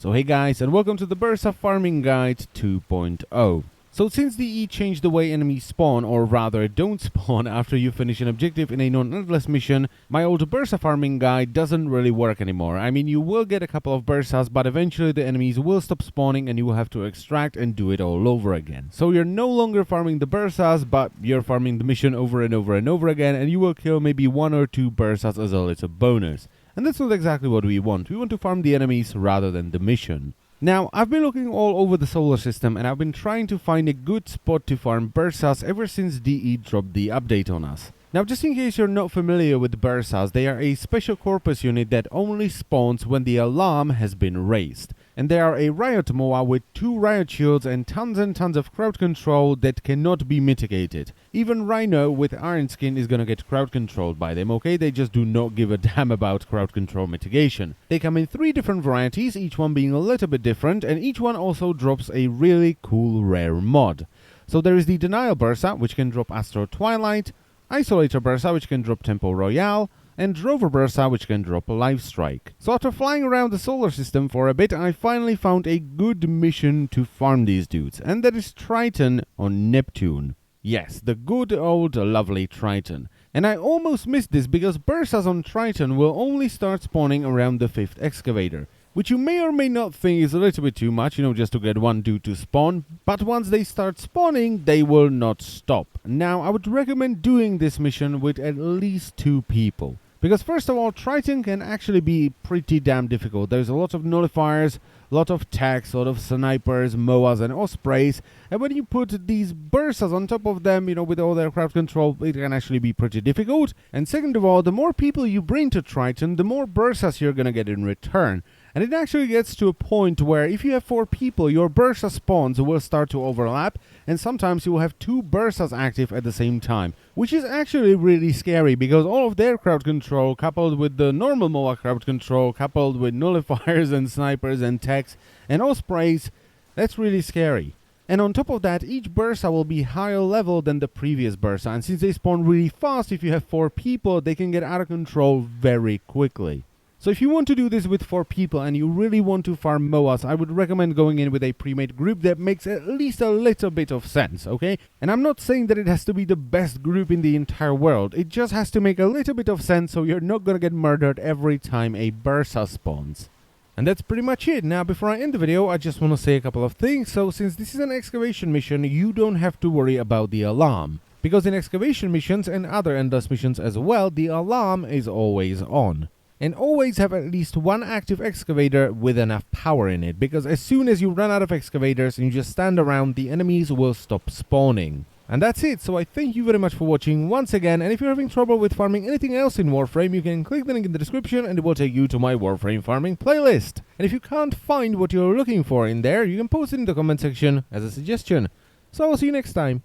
So hey guys, and welcome to the Bursa Farming Guide 2.0. So since DE changed the way enemies spawn, or rather don't spawn after you finish an objective in a non-endless mission, my old Bursa Farming Guide doesn't really work anymore. I mean, you will get a couple of Bursas, but eventually the enemies will stop spawning and you will have to extract and do it all over again. So you're no longer farming the Bursas, but you're farming the mission over and over and over again, and you will kill maybe 1 or 2 Bursas as a little bonus. And that's not exactly what we want. We want to farm the enemies rather than the mission. Now, I've been looking all over the solar system and I've been trying to find a good spot to farm Bursas ever since DE dropped the update on us. Now, just in case you're not familiar with Bursas, they are a special corpus unit that only spawns when the alarm has been raised. And they are a riot MOA with 2 riot shields and tons of crowd control that cannot be mitigated. Even Rhino with iron skin is gonna get crowd controlled by them, okay? They just do not give a damn about crowd control mitigation. They come in 3 different varieties, each one being a little bit different, and each one also drops a really cool rare mod. So there is the Denial Bursa, which can drop Astral Twilight, Isolator Bursa, which can drop Tempo Royale, and Drover Bursa, which can drop a Life Strike. So after flying around the solar system for a bit, I finally found a good mission to farm these dudes, and that is Triton on Neptune. Yes, the good old lovely Triton. And I almost missed this because Bursas on Triton will only start spawning around the 5th excavator, which you may or may not think is a little bit too much, just to get one dude to spawn, but once they start spawning, they will not stop. Now, I would recommend doing this mission with at least 2 people. Because first of all, Triton can actually be pretty damn difficult. There's a lot of nullifiers, a lot of techs, a lot of snipers, MOAs and ospreys, and when you put these Bursas on top of them, with all their crowd control, it can actually be pretty difficult. And second of all, the more people you bring to Triton, the more Bursas you're gonna get in return. And it actually gets to a point where if you have 4 people, your Bursa spawns will start to overlap, and sometimes you will have 2 Bursas active at the same time, which is actually really scary because all of their crowd control, coupled with the normal MOA crowd control, coupled with nullifiers and snipers and techs and ospreys, that's really scary. And on top of that, each Bursa will be higher level than the previous Bursa, and since they spawn really fast, if you have 4 people, they can get out of control very quickly. So if you want to do this with 4 people and you really want to farm MOAs, I would recommend going in with a pre-made group that makes at least a little bit of sense, okay? And I'm not saying that it has to be the best group in the entire world, it just has to make a little bit of sense so you're not gonna get murdered every time a Bursa spawns. And that's pretty much it. Now, before I end the video, I just want to say a couple of things. So since this is an excavation mission, you don't have to worry about the alarm. Because in excavation missions and other endless missions as well, the alarm is always on. And always have at least 1 active excavator with enough power in it, because as soon as you run out of excavators and you just stand around, the enemies will stop spawning. And that's it, so I thank you very much for watching once again, and if you're having trouble with farming anything else in Warframe, you can click the link in the description and it will take you to my Warframe farming playlist. And if you can't find what you're looking for in there, you can post it in the comment section as a suggestion. So I'll see you next time.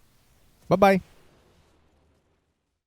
Bye bye.